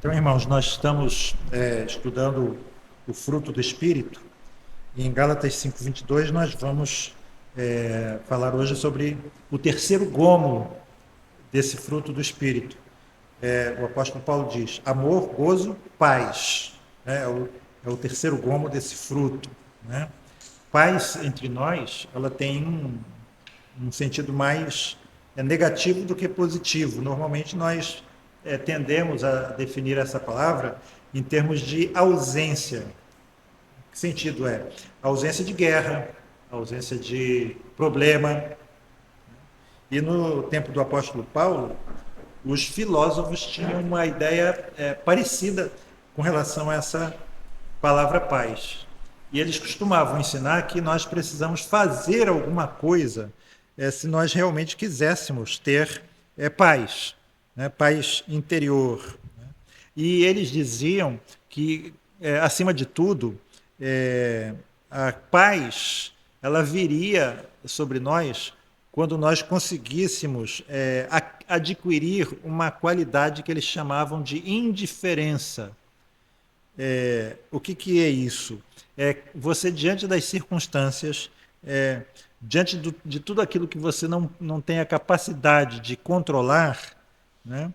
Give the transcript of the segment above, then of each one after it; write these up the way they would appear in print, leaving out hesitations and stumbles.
Então, irmãos, nós estamos estudando o fruto do Espírito e em Gálatas 5:22 nós vamos falar hoje sobre o terceiro gomo desse fruto do Espírito. O apóstolo Paulo diz: amor, gozo, paz. É o terceiro gomo desse fruto. Né? Paz entre nós, ela tem um sentido mais negativo do que positivo. Normalmente nós tendemos a definir essa palavra em termos de ausência. Que sentido é? A ausência de guerra, a ausência de problema. E no tempo do apóstolo Paulo, os filósofos tinham uma ideia parecida com relação a essa palavra paz. E eles costumavam ensinar que nós precisamos fazer alguma coisa se nós realmente quiséssemos ter paz, né? Paz interior. Né? E eles diziam que, acima de tudo, a paz ela viria sobre nós quando nós conseguíssemos adquirir uma qualidade que eles chamavam de indiferença. O que é isso? É você, diante das circunstâncias, diante de tudo aquilo que você não tem a capacidade de controlar, né?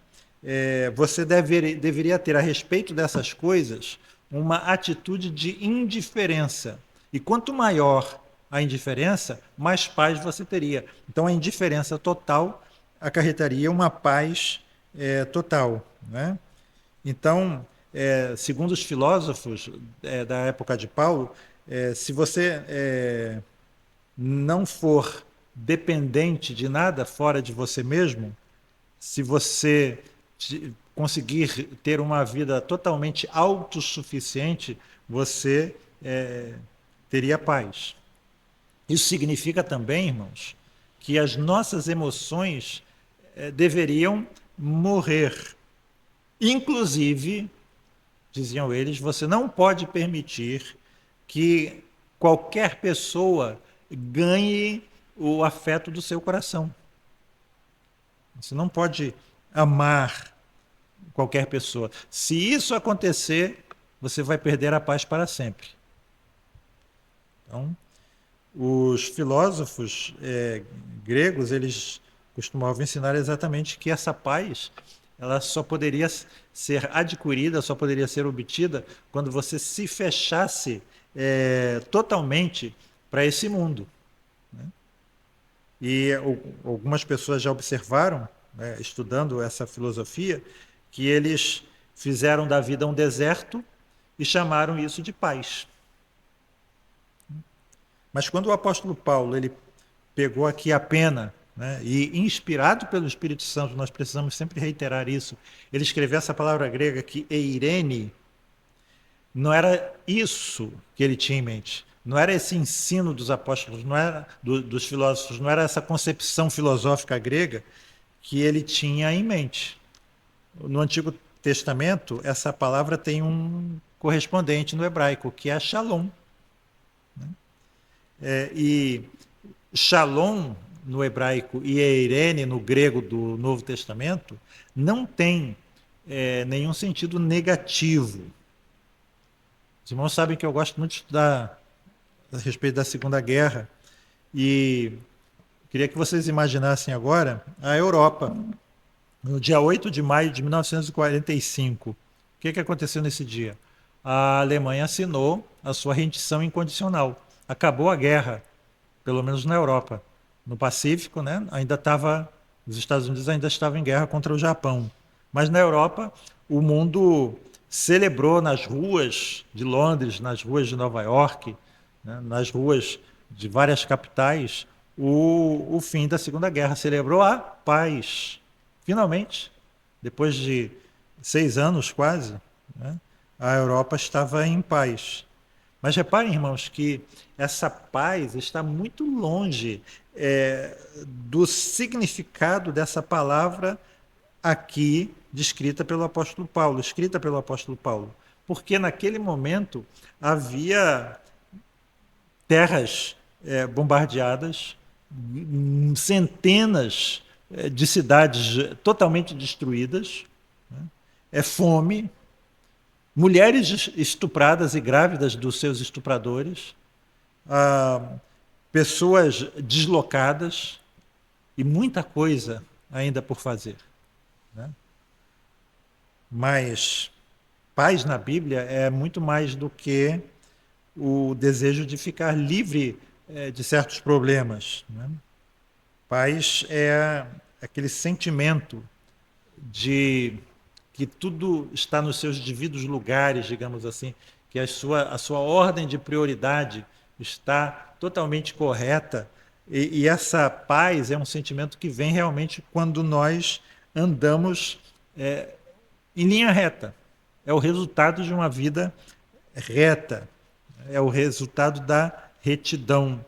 Você deveria ter a respeito dessas coisas uma atitude de indiferença. E quanto maior a indiferença, mais paz você teria. Então, a indiferença total acarretaria uma paz total. Né? Então, segundo os filósofos da época de Paulo, se você não for dependente de nada fora de você mesmo, se você conseguir ter uma vida totalmente autossuficiente, você teria paz. Isso significa também, irmãos, que as nossas emoções deveriam morrer. Inclusive, diziam eles, você não pode permitir que qualquer pessoa ganhe o afeto do seu coração. Você não pode amar qualquer pessoa. Se isso acontecer, você vai perder a paz para sempre. Então, os filósofos gregos, eles costumavam ensinar exatamente que essa paz ela só poderia ser adquirida, só poderia ser obtida quando você se fechasse totalmente para esse mundo. Né? E algumas pessoas já observaram, né, estudando essa filosofia, que eles fizeram da vida um deserto e chamaram isso de paz. Mas quando o apóstolo Paulo ele pegou aqui a pena, né, e inspirado pelo Espírito Santo, nós precisamos sempre reiterar isso, ele escreveu essa palavra grega que eirene, não era isso que ele tinha em mente. Não era esse ensino dos apóstolos, não era dos filósofos, não era essa concepção filosófica grega que ele tinha em mente. No Antigo Testamento, essa palavra tem um correspondente no hebraico, que é shalom. E shalom no hebraico e eirene no grego do Novo Testamento não tem nenhum sentido negativo. Os irmãos sabem que eu gosto muito de estudar a respeito da Segunda Guerra e queria que vocês imaginassem agora a Europa, no dia 8 de maio de 1945. O que aconteceu nesse dia? A Alemanha assinou a sua rendição incondicional. Acabou a guerra, pelo menos na Europa. No Pacífico, né, os Estados Unidos ainda estavam em guerra contra o Japão. Mas na Europa, o mundo celebrou nas ruas de Londres, nas ruas de Nova York, né, nas ruas de várias capitais, o fim da Segunda Guerra. Celebrou a paz. Finalmente, depois de 6 anos quase, né, a Europa estava em paz. Mas reparem, irmãos, que essa paz está muito longe do significado dessa palavra aqui descrita pelo apóstolo Paulo, escrita pelo apóstolo Paulo. Porque naquele momento havia terras bombardeadas, centenas de cidades totalmente destruídas, né? Fome, mulheres estupradas e grávidas dos seus estupradores, pessoas deslocadas e muita coisa ainda por fazer, né? Mas paz na Bíblia é muito mais do que o desejo de ficar livre de certos problemas, né? Paz é aquele sentimento de que tudo está nos seus devidos lugares, digamos assim, que a sua ordem de prioridade está totalmente correta. E essa paz é um sentimento que vem realmente quando nós andamos em linha reta. É o resultado de uma vida reta. É o resultado da retidão.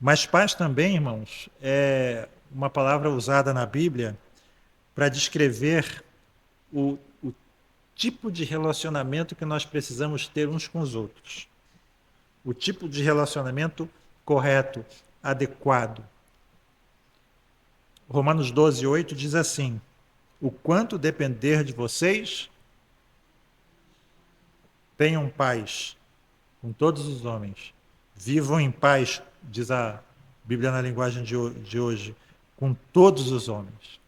Mas paz também, irmãos, é uma palavra usada na Bíblia para descrever o tipo de relacionamento que nós precisamos ter uns com os outros. O tipo de relacionamento correto, adequado. Romanos 12:8 diz assim: o quanto depender de vocês, tenham paz com todos os homens. Vivam em paz, diz a Bíblia na linguagem de hoje, com todos os homens.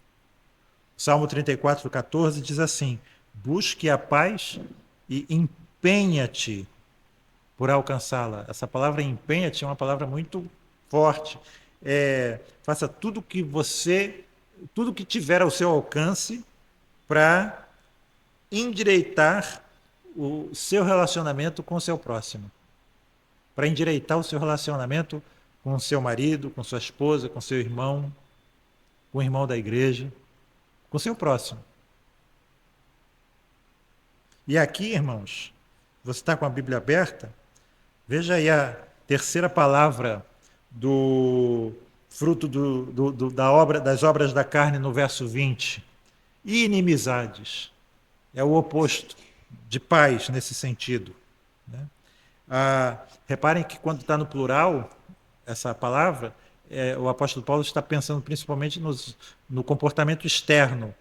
Salmo 34:14 diz assim: busque a paz e empenha-te por alcançá-la. Essa palavra empenha-te é uma palavra muito forte. Faça tudo que tiver ao seu alcance para endireitar o seu relacionamento com o seu próximo. Para endireitar o seu relacionamento com o seu marido, com sua esposa, com seu irmão, com o irmão da igreja, com o seu próximo. E aqui, irmãos, você está com a Bíblia aberta? Veja aí a terceira palavra do fruto das obras da carne no verso 20. Inimizades. É o oposto de paz nesse sentido, né? Reparem que quando está no plural, essa palavra, o apóstolo Paulo está pensando principalmente no comportamento externo,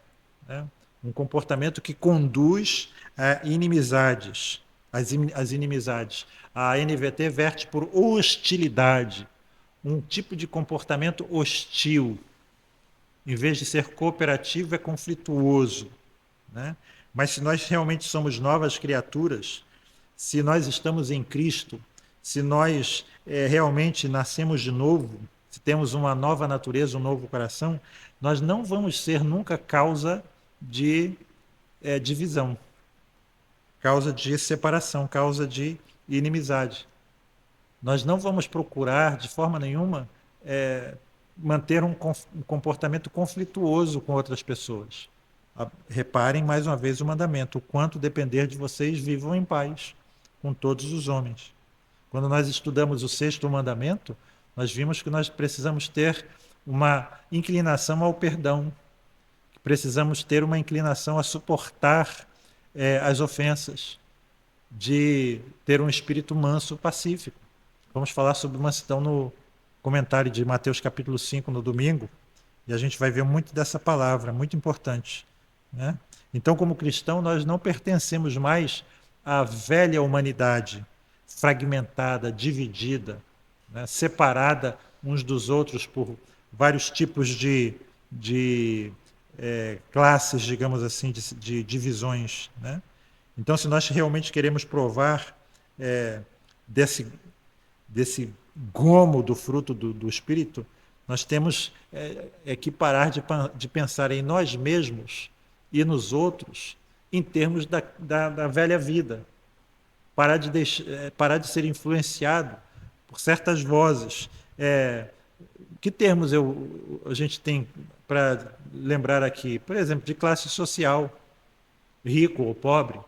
né? Um comportamento que conduz a inimizades, as inimizades. A NVT verte por hostilidade, um tipo de comportamento hostil. Em vez de ser cooperativo, é conflituoso, né? Mas se nós realmente somos novas criaturas, se nós estamos em Cristo, se nós realmente nascemos de novo, se temos uma nova natureza, um novo coração, nós não vamos ser nunca causa de divisão, causa de separação, causa de inimizade. Nós não vamos procurar, de forma nenhuma, manter um comportamento conflituoso com outras pessoas. Reparem mais uma vez o mandamento: o quanto depender de vocês, vivam em paz com todos os homens. Quando nós estudamos o sexto mandamento, nós vimos que nós precisamos ter uma inclinação ao perdão, que precisamos ter uma inclinação a suportar as ofensas, de ter um espírito manso, pacífico. Vamos falar sobre mansidão no comentário de Mateus capítulo 5 no domingo, e a gente vai ver muito dessa palavra, muito importante, né? Então, como cristão, nós não pertencemos mais à velha humanidade, fragmentada, dividida, né? Separada uns dos outros por vários tipos de classes, digamos assim, de divisões, né? Então, se nós realmente queremos provar desse gomo do fruto do Espírito, nós temos que parar de pensar em nós mesmos e nos outros em termos da velha vida. Parar de ser influenciado por certas vozes. Que termos a gente tem para lembrar aqui? Por exemplo, de classe social, rico ou pobre.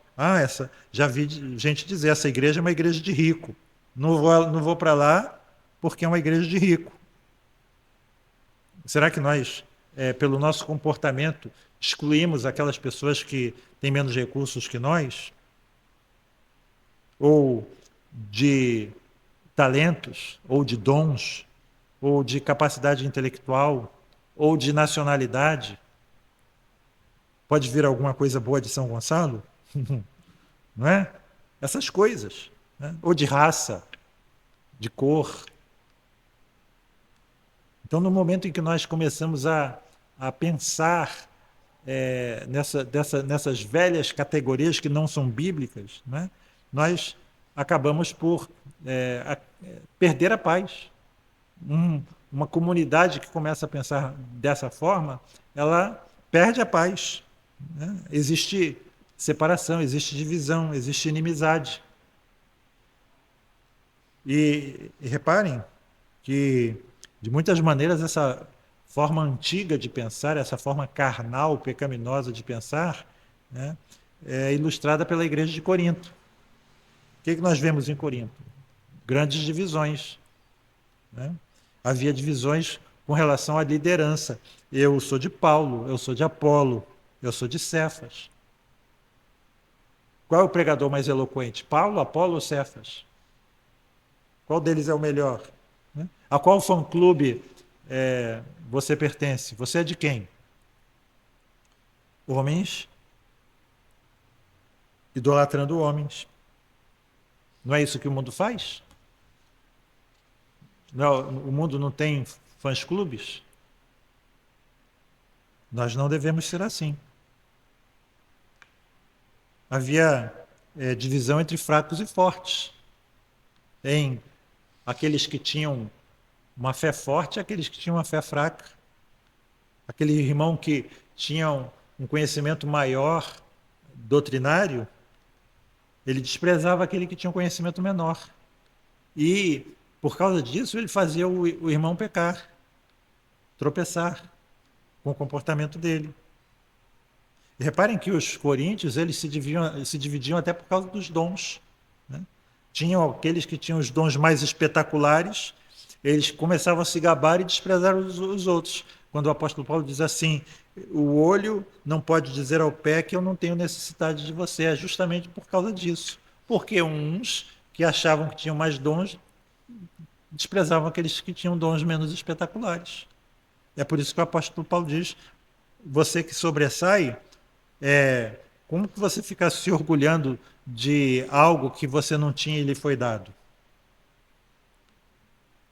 Já vi gente dizer, essa igreja é uma igreja de rico. Não vou para lá porque é uma igreja de rico. Será que nós, pelo nosso comportamento, excluímos aquelas pessoas que têm menos recursos que nós? Ou de talentos, ou de dons, ou de capacidade intelectual, ou de nacionalidade? Pode vir alguma coisa boa de São Gonçalo? não é? Essas coisas, né? Ou de raça, de cor. Então, no momento em que nós começamos a pensar nessas velhas categorias que não são bíblicas, né, nós acabamos por perder a paz. Uma comunidade que começa a pensar dessa forma, ela perde a paz. Né? Existe separação, existe divisão, existe inimizade. E reparem que, de muitas maneiras, essa forma antiga de pensar, essa forma carnal, pecaminosa de pensar, né, é ilustrada pela igreja de Corinto. O que nós vemos em Corinto? Grandes divisões. Né? Havia divisões com relação à liderança. Eu sou de Paulo, eu sou de Apolo, eu sou de Cefas. Qual é o pregador mais eloquente? Paulo, Apolo ou Cefas? Qual deles é o melhor? Né? A qual fã-clube você pertence? Você é de quem? Homens idolatrando homens. Não é isso que o mundo faz? Não, o mundo não tem fãs-clubes? Nós não devemos ser assim. Havia divisão entre fracos e fortes. Em aqueles que tinham uma fé forte e aqueles que tinham uma fé fraca. Aquele irmão que tinha um conhecimento maior doutrinário, ele desprezava aquele que tinha um conhecimento menor. E, por causa disso, ele fazia o irmão pecar, tropeçar com o comportamento dele. E reparem que os coríntios eles se dividiam até por causa dos dons. Né? Tinham aqueles que tinham os dons mais espetaculares, eles começavam a se gabar e desprezar os outros. Quando o apóstolo Paulo diz assim, o olho não pode dizer ao pé que eu não tenho necessidade de você, é justamente por causa disso. Porque uns que achavam que tinham mais dons, desprezavam aqueles que tinham dons menos espetaculares. É por isso que o apóstolo Paulo diz, você que sobressai, como que você fica se orgulhando de algo que você não tinha e lhe foi dado?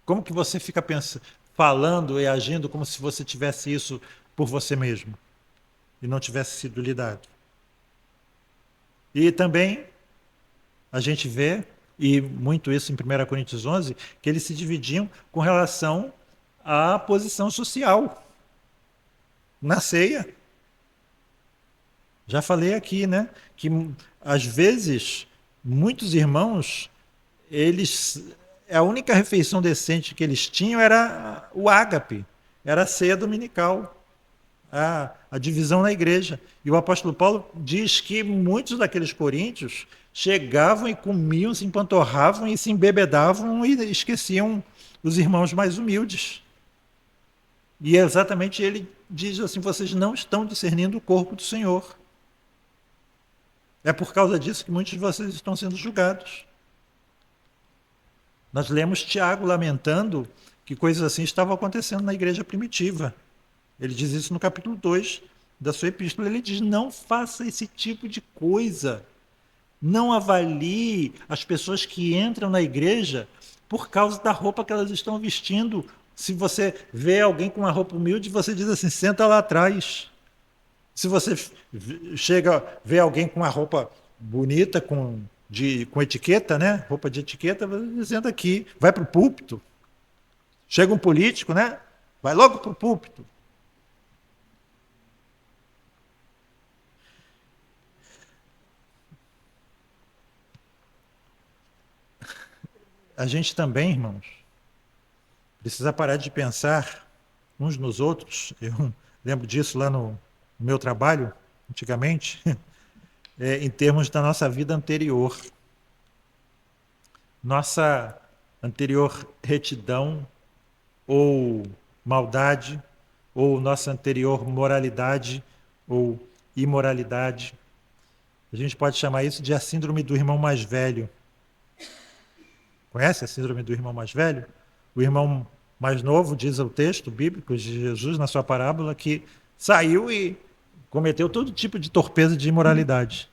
Como que você fica falando e agindo como se você tivesse isso por você mesmo e não tivesse sido lhe dado? E também a gente vê, e muito isso em 1 Coríntios 11, que eles se dividiam com relação à posição social na ceia. Já falei aqui, né, que às vezes muitos irmãos, a única refeição decente que eles tinham era o ágape, era a ceia dominical, a divisão na igreja. E o apóstolo Paulo diz que muitos daqueles coríntios chegavam e comiam, se empanturravam e se embebedavam e esqueciam os irmãos mais humildes. E exatamente ele diz assim, vocês não estão discernindo o corpo do Senhor. É por causa disso que muitos de vocês estão sendo julgados. Nós lemos Tiago lamentando que coisas assim estavam acontecendo na igreja primitiva. Ele diz isso no capítulo 2 da sua epístola. Ele diz, não faça esse tipo de coisa. Não avalie as pessoas que entram na igreja por causa da roupa que elas estão vestindo. Se você vê alguém com uma roupa humilde, você diz assim, senta lá atrás. Se você vê alguém com uma roupa bonita, com etiqueta, né? Roupa de etiqueta, você dizendo aqui, vai para o púlpito. Chega um político, né? Vai logo para o púlpito. A gente também, irmãos, precisa parar de pensar uns nos outros. Eu lembro disso lá no meu trabalho, antigamente, em termos da nossa vida anterior. Nossa anterior retidão ou maldade, ou nossa anterior moralidade ou imoralidade. A gente pode chamar isso de a síndrome do irmão mais velho. Conhece a síndrome do irmão mais velho? O irmão mais novo, diz o texto bíblico de Jesus na sua parábola, que saiu e cometeu todo tipo de torpeza de imoralidade.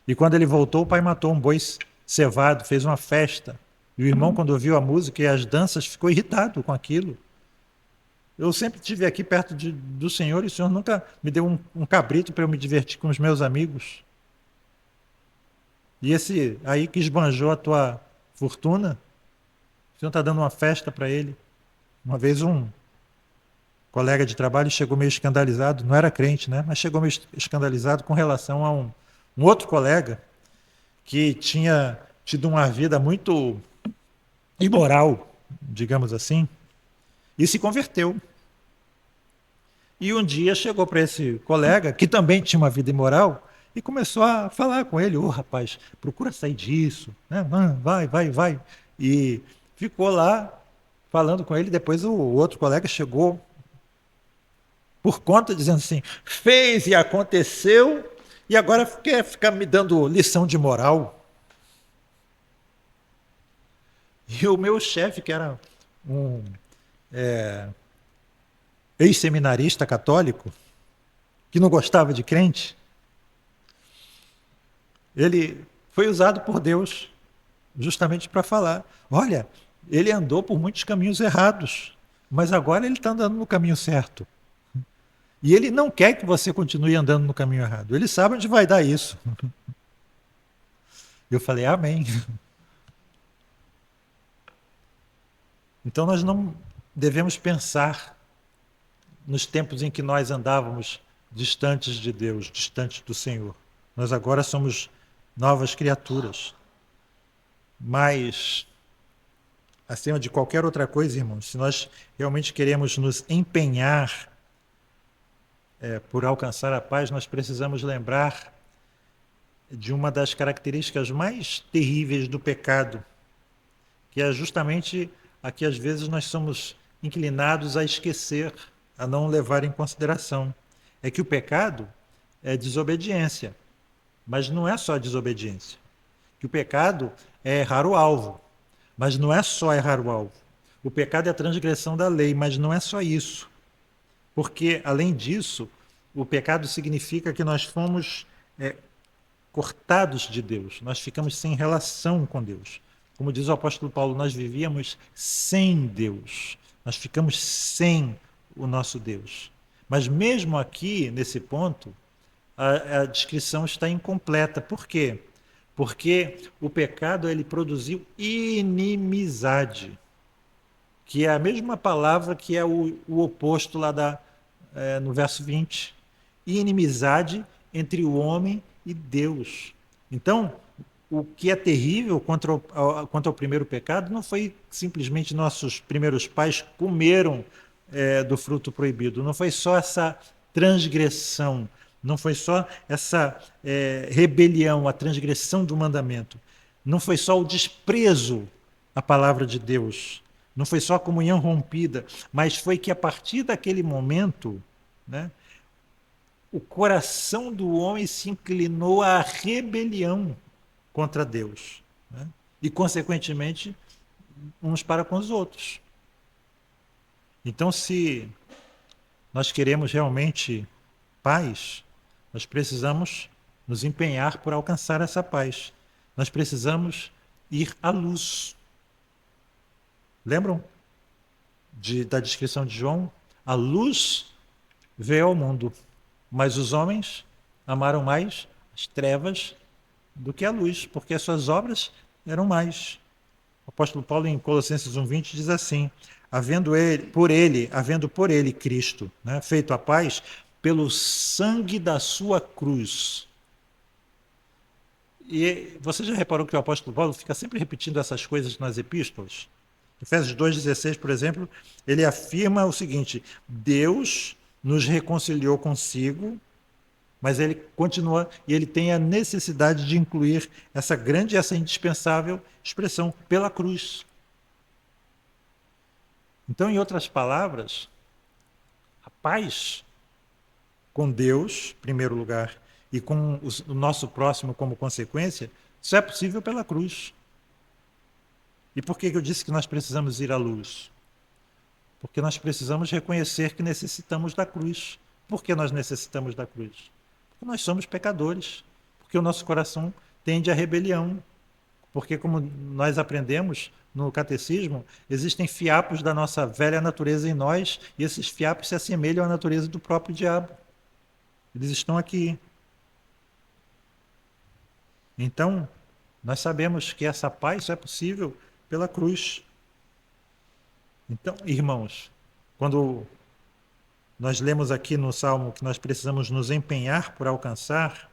E quando ele voltou, o pai matou um boi cevado, fez uma festa. E o irmão, quando ouviu a música e as danças, ficou irritado com aquilo. Eu sempre estive aqui perto do Senhor e o Senhor nunca me deu um cabrito para eu me divertir com os meus amigos. E esse aí que esbanjou a tua fortuna, o Senhor está dando uma festa para ele. Uma vez um colega de trabalho chegou meio escandalizado, não era crente, né? Mas chegou meio escandalizado com relação a um outro colega que tinha tido uma vida muito imoral, digamos assim, e se converteu. E um dia chegou para esse colega, que também tinha uma vida imoral, e começou a falar com ele: ô rapaz, procura sair disso, né? Vai. E ficou lá falando com ele. Depois o outro colega chegou por conta, dizendo assim: fez e aconteceu, e agora quer ficar me dando lição de moral. E o meu chefe, que era um ex-seminarista católico, que não gostava de crente, ele foi usado por Deus justamente para falar: olha, ele andou por muitos caminhos errados, mas agora ele está andando no caminho certo. E ele não quer que você continue andando no caminho errado. Ele sabe onde vai dar isso. Eu falei: amém. Então nós não devemos pensar nos tempos em que nós andávamos distantes de Deus, distantes do Senhor. Nós agora somos novas criaturas. Mas, acima de qualquer outra coisa, irmãos, se nós realmente queremos nos empenhar por alcançar a paz, nós precisamos lembrar de uma das características mais terríveis do pecado, que é justamente a que às vezes nós somos inclinados a esquecer, a não levar em consideração. É que o pecado é desobediência, mas não é só desobediência. Que o pecado é errar o alvo, mas não é só errar o alvo. O pecado é a transgressão da lei, mas não é só isso. Porque, além disso, o pecado significa que nós fomos cortados de Deus, nós ficamos sem relação com Deus. Como diz o apóstolo Paulo, nós vivíamos sem Deus, nós ficamos sem o nosso Deus. Mas mesmo aqui, nesse ponto, a descrição está incompleta. Por quê? Porque o pecado ele produziu inimizade, que é a mesma palavra que é o oposto lá no verso 20. Inimizade entre o homem e Deus. Então, o que é terrível quanto ao primeiro pecado não foi simplesmente nossos primeiros pais comeram do fruto proibido, não foi só essa transgressão, não foi só essa rebelião, a transgressão do mandamento, não foi só o desprezo à palavra de Deus, não foi só a comunhão rompida, mas foi que a partir daquele momento, né, o coração do homem se inclinou à rebelião contra Deus, né? E, consequentemente, uns para com os outros. Então, se nós queremos realmente paz, nós precisamos nos empenhar por alcançar essa paz. Nós precisamos ir à luz. Lembram da descrição de João? A luz veio ao mundo, mas os homens amaram mais as trevas do que a luz, porque as suas obras eram mais. O apóstolo Paulo, em Colossenses 1,20, diz assim: havendo por ele Cristo, né, feito a paz pelo sangue da sua cruz. E você já reparou que o apóstolo Paulo fica sempre repetindo essas coisas nas epístolas? Efésios 2,16, por exemplo, ele afirma o seguinte: Deus nos reconciliou consigo, mas ele continua e ele tem a necessidade de incluir essa grande e essa indispensável expressão, pela cruz. Então, em outras palavras, a paz com Deus, em primeiro lugar, e com o nosso próximo como consequência, isso é possível pela cruz. E por que eu disse que nós precisamos ir à luz? Porque nós precisamos reconhecer que necessitamos da cruz. Por que nós necessitamos da cruz? Porque nós somos pecadores. Porque o nosso coração tende à rebelião. Porque, como nós aprendemos no catecismo, existem fiapos da nossa velha natureza em nós, e esses fiapos se assemelham à natureza do próprio diabo. Eles estão aqui. Então, nós sabemos que essa paz só é possível pela cruz. Então, irmãos, quando nós lemos aqui no Salmo que nós precisamos nos empenhar por alcançar,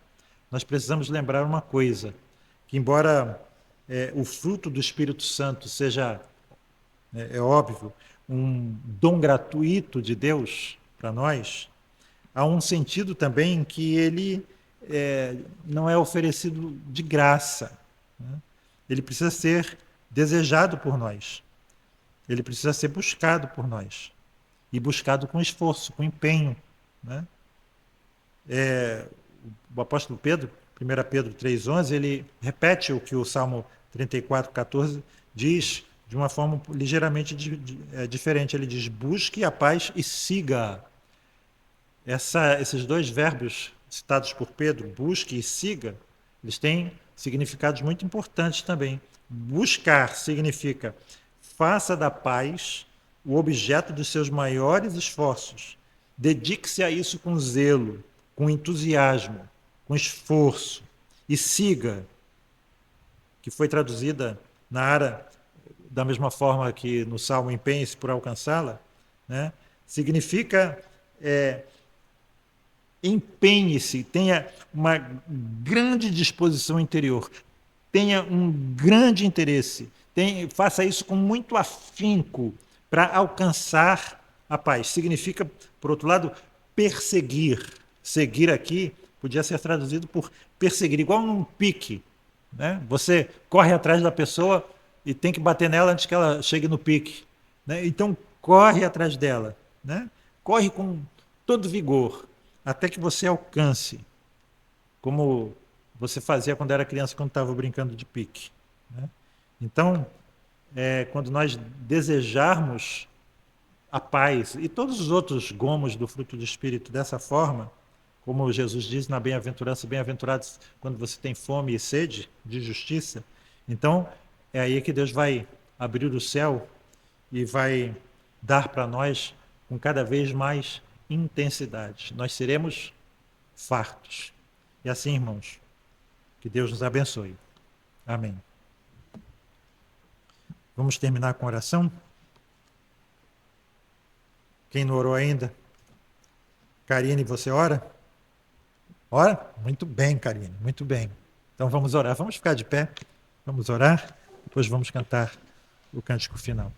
nós precisamos lembrar uma coisa, que embora o fruto do Espírito Santo seja, é óbvio, um dom gratuito de Deus para nós, há um sentido também que ele não é oferecido de graça, né? Ele precisa ser desejado por nós. Ele precisa ser buscado por nós. E buscado com esforço, com empenho, né? O apóstolo Pedro, 1 Pedro 3,11, ele repete o que o Salmo 34,14 diz de uma forma ligeiramente diferente. Ele diz: busque a paz e siga. Esses dois verbos citados por Pedro, busque e siga, eles têm significados muito importantes também. Buscar significa faça da paz o objeto dos seus maiores esforços. Dedique-se a isso com zelo, com entusiasmo, com esforço. E siga, que foi traduzida na área da mesma forma que no Salmo empenhe-se por alcançá-la, né? Significa empenhe-se, tenha uma grande disposição interior, tenha um grande interesse, faça isso com muito afinco para alcançar a paz. Significa, por outro lado, perseguir. Seguir aqui podia ser traduzido por perseguir, igual num pique, né? Você corre atrás da pessoa e tem que bater nela antes que ela chegue no pique, né? Então, corre atrás dela, né? Corre com todo vigor, até que você alcance, como você fazia quando era criança, quando estava brincando de pique, né? Então, quando nós desejarmos a paz e todos os outros gomos do fruto do Espírito dessa forma, como Jesus diz na bem-aventurança, bem-aventurados quando você tem fome e sede de justiça, então é aí que Deus vai abrir o céu e vai dar para nós com cada vez mais intensidade. Nós seremos fartos. E assim, irmãos, que Deus nos abençoe. Amém. Vamos terminar com oração? Quem não orou ainda? Karine, você ora? Ora? Muito bem, Karine, muito bem. Então vamos orar. Vamos ficar de pé. Vamos orar. Depois vamos cantar o cântico final.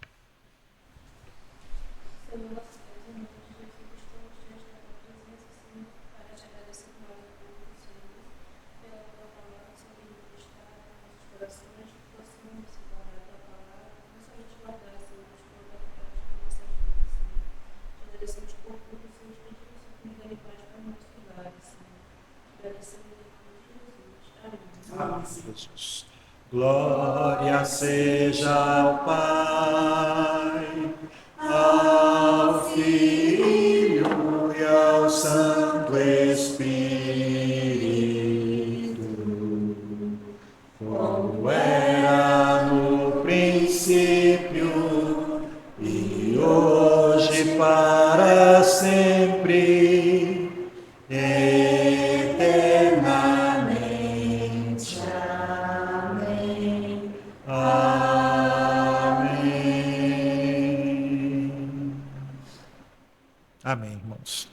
Jesus. Glória seja ao Pai, ao Filho e ao Santo Espírito, como era no princípio e hoje para sempre, eternamente. Amém. Amém. Amém, irmãos.